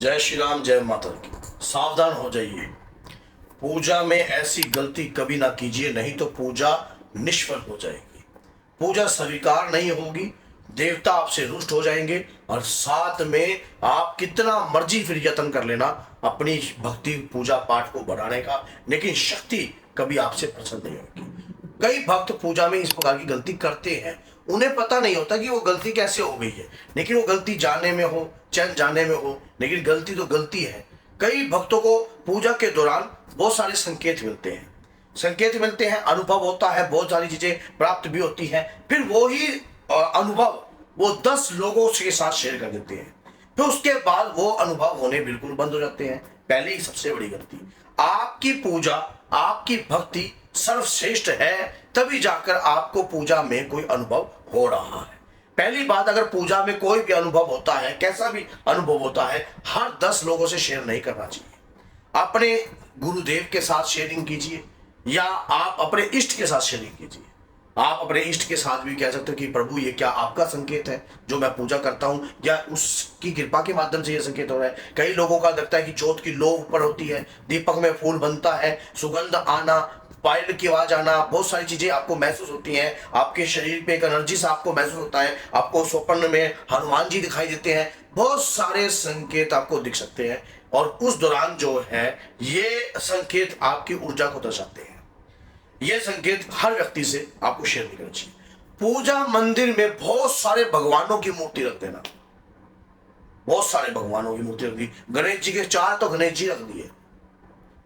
जय श्री राम, जय माता की। सावधान हो जाइए, पूजा में ऐसी गलती कभी ना कीजिए, नहीं तो पूजा निष्फल हो जाएगी। पूजा स्वीकार नहीं होगी, देवता आपसे रुष्ट हो जाएंगे और साथ में आप कितना मर्जी फिर यत्न कर लेना अपनी भक्ति पूजा पाठ को बढ़ाने का, लेकिन शक्ति कभी आपसे प्रसन्न नहीं होगी। कई भक्त पूजा में इस प्रकार की गलती करते हैं, उन्हें पता नहीं होता कि वो गलती कैसे हो गई है, लेकिन वो गलती जानने में हो चाहे जाने में हो, लेकिन गलती तो गलती है। कई भक्तों को पूजा के दौरान बहुत सारे संकेत मिलते हैं, अनुभव होता है, बहुत सारी चीजें प्राप्त भी होती हैं। फिर वो ही अनुभव वो 10 लोगों के साथ शेयर कर देते हैं, फिर उसके बाद वो अनुभव होने बिल्कुल बंद हो जाते हैं। पहले ही सबसे बड़ी गलती, आपकी पूजा आपकी भक्ति सर्वश्रेष्ठ है, तभी जाकर आपको पूजा में कोई अनुभव हो रहा है। पहली बात, अगर पूजा में कोई भी अनुभव होता है, कैसा भी अनुभव होता है, हर 10 लोगों से शेयर नहीं करना चाहिए। अपने गुरुदेव के साथ शेयरिंग कीजिए या आप अपने इष्ट के साथ शेयरिंग कीजिए। आप अपने इष्ट के साथ भी कह सकते हो कि प्रभु ये क्या आपका संकेत है जो मैं पूजा करता हूं, या उसकी कृपा के माध्यम से ये संकेत हो रहा है। कई लोगों का लगता है कि ज्योत की लो ऊपर होती है, दीपक में फूल बनता है, सुगंध आना, पायल की आवाज आना, बहुत सारी चीजें आपको महसूस होती हैं, आपके शरीर पे एक एनर्जी सा आपको महसूस होता है, आपको स्वप्न में हनुमान जी दिखाई देते हैं, बहुत सारे संकेत आपको दिख सकते हैं। और उस दौरान जो है ये संकेत आपकी ऊर्जा को दर्शाते हैं। ये संकेत हर व्यक्ति से आपको शेयर नहीं करना चाहिए। पूजा मंदिर में बहुत सारे भगवानों की मूर्ति रख देना, बहुत सारे भगवानों की मूर्ति रख दी। गणेश जी के 4 तो गणेश जी रख दिए,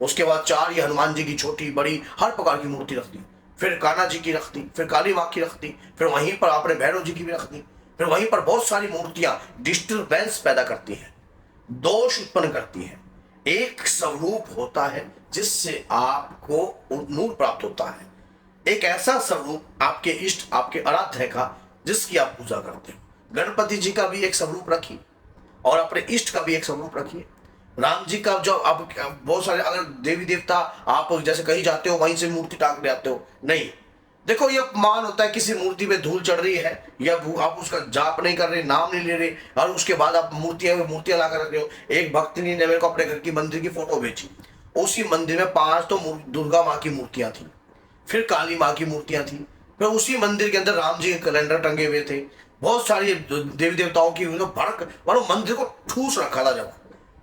उसके बाद 4 ये हनुमान जी की छोटी बड़ी हर प्रकार की मूर्ति रख दी, फिर कान्हा जी की रख दी, फिर काली माँ की रख दी, फिर वहीं पर आपने भैरव जी की भी रख दी। फिर वहीं पर बहुत सारी मूर्तियां डिस्टरबेंस पैदा करती हैं, दोष उत्पन्न करती हैं। एक स्वरूप होता है जिससे आपको नूर प्राप्त होता है, एक ऐसा स्वरूप आपके इष्ट आपके आराध्य का जिसकी आप पूजा करते हो। गणपति जी का भी एक स्वरूप रखिए और अपने इष्ट का भी एक स्वरूप रखिए। राम जी का जो आप बहुत सारे अगर देवी देवता आप जैसे कहीं जाते हो वहीं से मूर्ति टांग ले आते हो, नहीं। देखो ये अपमान होता है, किसी मूर्ति पे धूल चढ़ रही है या आप उसका जाप नहीं कर रहे, नाम नहीं ले रहे, और उसके बाद आप मूर्तियां ला कर रख रहे हो। एक भक्त ने मेरे को अपने घर की मंदिर की फोटो भेजी, उसी मंदिर में 5 तो दुर्गा माँ की मूर्तियां थी, फिर काली माँ की मूर्तियां थी, फिर उसी मंदिर के अंदर राम जी के कैलेंडर टंगे हुए थे, बहुत सारी देवी देवताओं की भड़क, मानो मंदिर को ठूस रखा था। जब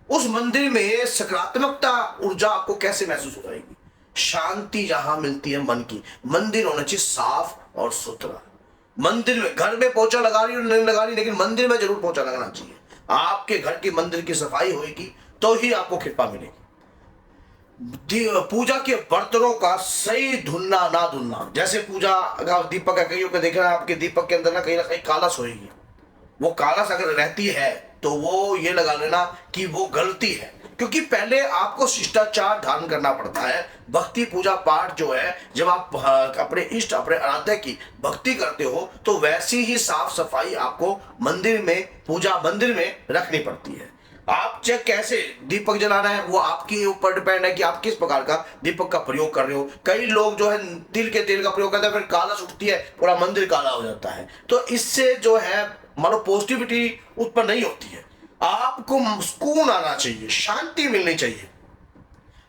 उस मंदिर में सकारात्मकता ऊर्जा आपको कैसे महसूस हो जाएगी? शांति जहां मिलती है मन की, मंदिर होना चाहिए साफ और सुथरा। मंदिर में, घर में पोछा लगा रही हो नहीं लगा रही, लेकिन मंदिर में जरूर पोछा लगाना चाहिए। आपके घर की मंदिर की सफाई होगी तो ही आपको कृपा मिलेगी। पूजा के बर्तनों का सही धुलना ना धुलना, जैसे पूजा का दीपक है, कईयों को देखना आपके दीपक के अंदर ना कहीं कालस होगी, वो कालस अगर रहती है तो वो ये लगा लेना कि वो गलती है, क्योंकि पहले आपको शिष्टाचार धारण करना पड़ता है। भक्ति पूजा पाठ जो है, जब आप अपने इष्ट अपने आराध्य की भक्ति करते हो तो वैसी ही साफ सफाई आपको मंदिर में, पूजा मंदिर में रखनी पड़ती है। आप चाहे कैसे दीपक जलाना है वो आपके ऊपर डिपेंड है कि आप किस प्रकार का दीपक का प्रयोग कर रहे हो। कई लोग जो है तिल के तेल का प्रयोग करते हैं, फिर कालस उठती है, पूरा मंदिर काला हो जाता है, तो इससे जो है मानो पॉजिटिविटी उत्पन्न नहीं होती है। आपको सुकून आना चाहिए, शांति मिलनी चाहिए।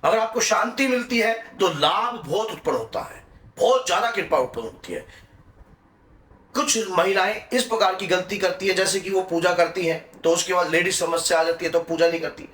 अगर आपको शांति मिलती है तो लाभ बहुत उत्पन्न होता है, बहुत ज्यादा कृपा उत्पन्न होती है। कुछ महिलाएं इस प्रकार की गलती करती है, जैसे कि वो पूजा करती हैं तो उसके बाद लेडीज समस्या आ जाती है तो पूजा नहीं करती।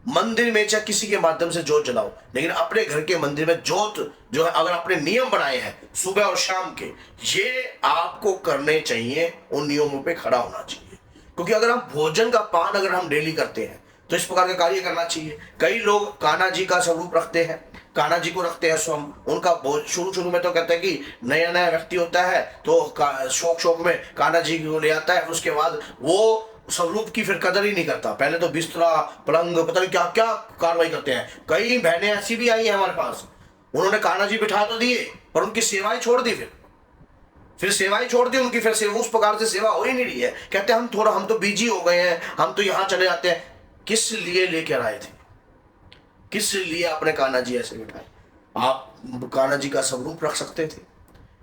मंदिर में चाहे किसी के माध्यम से जोत जलाओ, लेकिन अपने घर के मंदिर में जोत जो है, अगर आपने नियम बनाए हैं सुबह और शाम के, ये आपको करने चाहिए, उन नियमों पे खड़ा होना चाहिए। क्योंकि अगर हम भोजन का पान अगर हम डेली करते हैं तो इस प्रकार का कार्य करना चाहिए। कई लोग कान्हा जी का स्वरूप रखते हैं, कान्हा जी को रखते हैं स्वयं, उनका शुरू शुरू में तो कहते हैं कि नया नया व्यक्ति होता है तो शौक शौक में कान्हा जी को ले आता है, उसके बाद वो स्वरूप की फिर कदर ही नहीं करता। पहले तो बिस्तरा पलंग पता नहीं क्या क्या कार्रवाई करते हैं। कई बहनें ऐसी भी आई हैं हमारे पास, उन्होंने कान्हा जी बिठा तो दिए पर उनकी सेवाएं छोड़ दी, फिर सेवाएं छोड़ दी उनकी, फिर सेवा उस प्रकार से सेवा हो ही नहीं रही है। कहते हैं हम तो बिजी हो गए हैं, हम तो यहाँ चले जाते हैं। किस लिए लेकर आए थे? किस लिए आपने कान्हा जी ऐसे बिठाए? आप कान्हा जी का स्वरूप रख सकते थे,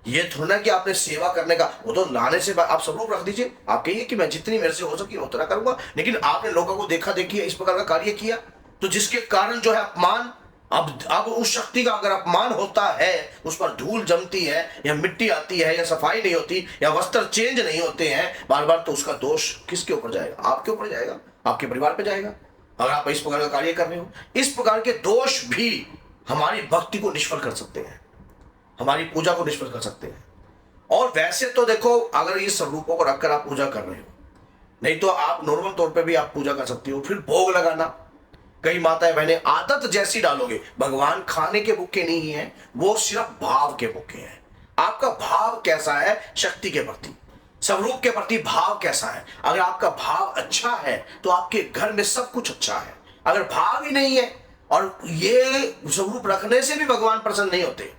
ये थोड़ा ना कि आपने सेवा करने का, वो तो लाने से आप स्वरूप रख दीजिए, आप कहिए कि मैं जितनी मेरे से हो सकी उतना करूंगा, लेकिन आपने लोगों को देखा देखी इस प्रकार का कार्य किया, तो जिसके कारण जो है अपमान, अब उस शक्ति का अगर अपमान होता है, उस पर धूल जमती है या मिट्टी आती है या सफाई नहीं होती या वस्त्र चेंज नहीं होते हैं बार बार, तो उसका दोष किसके ऊपर जाएगा? आपके ऊपर जाएगा, आपके परिवार पे जाएगा, अगर आप इस प्रकार का कार्य कर रहे हो। इस प्रकार के दोष भी हमारी भक्ति को निष्फल कर सकते हैं, हमारी पूजा को निष्फल कर सकते हैं। और वैसे तो देखो, अगर इस स्वरूपों को रखकर आप पूजा कर रहे हो, नहीं तो आप नॉर्मल तौर पे भी आप पूजा कर सकते हो। फिर भोग लगाना, कई माताएं बहनें आदत जैसी डालोगे, भगवान खाने के भूखे नहीं है, वो सिर्फ भाव के भूखे हैं। आपका भाव कैसा है शक्ति के प्रति, स्वरूप के प्रति भाव कैसा है? अगर आपका भाव अच्छा है तो आपके घर में सब कुछ अच्छा है। अगर भाव ही नहीं है, और ये स्वरूप रखने से भी भगवान प्रसन्न नहीं होते,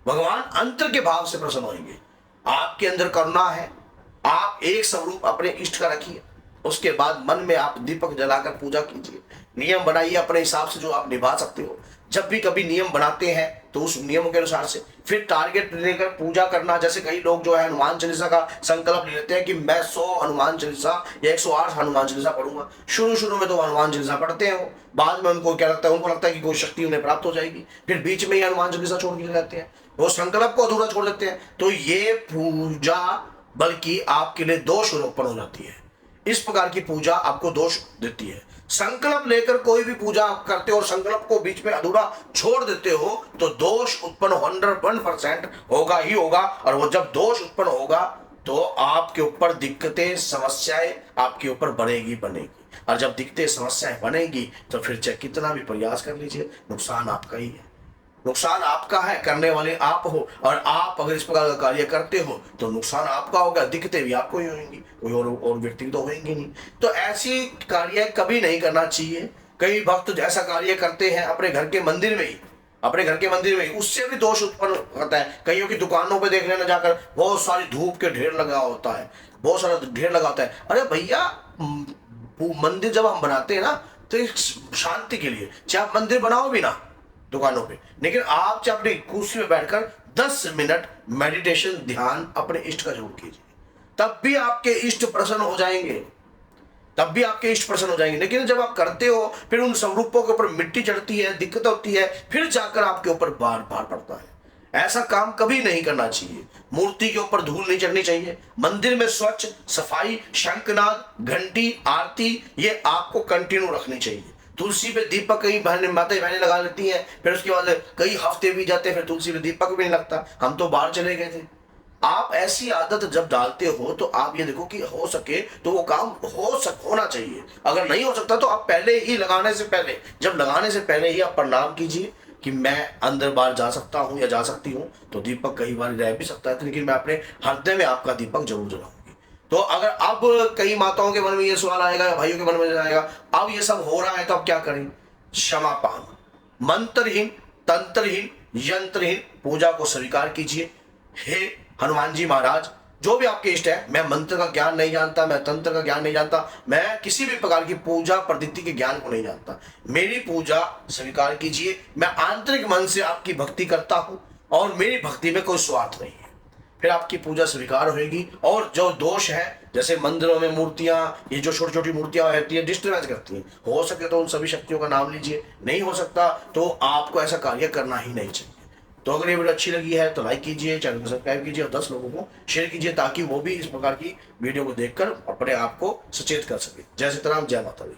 भगवान अंतर के भाव से प्रसन्न होंगे। आपके अंदर करुणा है, आप एक स्वरूप अपने इष्ट का रखिए, उसके बाद मन में आप दीपक जलाकर पूजा कीजिए। नियम बनाइए अपने हिसाब से जो आप निभा सकते हो। जब भी कभी नियम बनाते हैं तो उस नियमों के अनुसार से फिर टारगेट लेकर पूजा करना। जैसे कई लोग जो है हनुमान चालीसा का संकल्प ले लेते हैं कि मैं 100 हनुमान चालीसा या 108 हनुमान चालीसा पढ़ूंगा। शुरू में तो हनुमान चालीसा पढ़ते हैं, वो बाद में उनको क्या लगता है, उनको लगता है कि कोई शक्ति उन्हें प्राप्त हो जाएगी, फिर बीच में ही हनुमान चालीसा छोड़ के जाते हैं, वो संकल्प को अधूरा छोड़ देते हैं। तो ये पूजा बल्कि आपके लिए दोष उत्पन्न हो जाती है। इस प्रकार की पूजा आपको दोष देती है। संकल्प लेकर कोई भी पूजा आप करते हो और संकल्प को बीच में अधूरा छोड़ देते हो तो दोष उत्पन्न 101% होगा ही होगा। और वो जब दोष उत्पन्न होगा तो आपके ऊपर दिक्कतें समस्याएं आपके ऊपर बनेगी। और जब दिक्कतें समस्याएं बनेगी तो फिर चाहे कितना भी प्रयास कर लीजिए, नुकसान आपका ही है। नुकसान आपका है, करने वाले आप हो, और आप अगर इस प्रकार का कार्य करते हो तो नुकसान आपका होगा, दिक्कतें भी आपको ही होंगी, कोई और व्यक्ति तो होंगे नहीं। तो ऐसी कार्य कभी नहीं करना चाहिए। कई भक्त ऐसा कार्य करते हैं अपने घर के मंदिर में ही, उससे भी दोष उत्पन्न होता है। कईयों की दुकानों पे देख लेना जाकर, बहुत सारी धूप के ढेर लगा होता है, बहुत सारा ढेर लगा होता है। अरे भैया, मंदिर जब हम बनाते हैं ना तो शांति के लिए, चाहे आप मंदिर बनाओ भी ना दुकानों पे, लेकिन आप चाहे अपनी कुर्सी में बैठकर 10 मिनट मेडिटेशन ध्यान अपने इष्ट का जरूर कीजिए, तब भी आपके इष्ट प्रसन्न हो जाएंगे, लेकिन जब आप करते हो फिर उन स्वरूपों के ऊपर मिट्टी चढ़ती है, दिक्कत होती है, फिर जाकर आपके ऊपर भार पड़ता है। ऐसा काम कभी नहीं करना चाहिए। मूर्ति के ऊपर धूल नहीं चढ़नी चाहिए। मंदिर में स्वच्छ सफाई, शंखनाद, घंटी, आरती ये आपको कंटिन्यू रखनी चाहिए। तुलसी पे दीपक कई माताएं बहनें लगा लेती हैं, फिर उसके बाद कई हफ्ते भी जाते हैं, फिर तुलसी पे दीपक भी नहीं लगता, हम तो बाहर चले गए थे। आप ऐसी आदत जब डालते हो तो आप ये देखो कि हो सके तो वो काम होना चाहिए। अगर नहीं हो सकता तो आप लगाने से पहले ही आप प्रणाम कीजिए कि मैं अंदर बाहर जा सकता हूँ या जा सकती हूँ। तो दीपक कई बार रह भी सकता है, लेकिन मैं अपने हृदय में आपका दीपक जरूर जलाऊंगी। तो अगर अब कई माताओं के मन में ये सवाल आएगा या भाइयों के मन में आएगा, अब ये सब हो रहा है तो अब क्या करें? क्षमा पान, मंत्रहीन, तंत्रहीन, यंत्रहीन पूजा को स्वीकार कीजिए। हे हनुमान जी महाराज, जो भी आपके इष्ट है, मैं मंत्र का ज्ञान नहीं जानता, मैं तंत्र का ज्ञान नहीं जानता, मैं किसी भी प्रकार की पूजा पद्धति के ज्ञान को नहीं जानता, मेरी पूजा स्वीकार कीजिए। मैं आंतरिक मन से आपकी भक्ति करता हूँ और मेरी भक्ति में कोई स्वार्थ नहीं है। फिर आपकी पूजा स्वीकार होगी। और जो दोष है, जैसे मंदिरों में मूर्तियां, ये जो छोटी छोटी मूर्तियां होती है, डिस्टर्बेंस करती हैं, हो सके तो उन सभी शक्तियों का नाम लीजिए। नहीं हो सकता तो आपको ऐसा कार्य करना ही नहीं चाहिए। तो अगर ये वीडियो अच्छी लगी है तो लाइक कीजिए, चैनल को सब्सक्राइब कीजिए और 10 लोगों को शेयर कीजिए, ताकि वो भी इस प्रकार की वीडियो को देखकर अपने आप को सचेत कर सके। जय सीताराम, जय माता दी।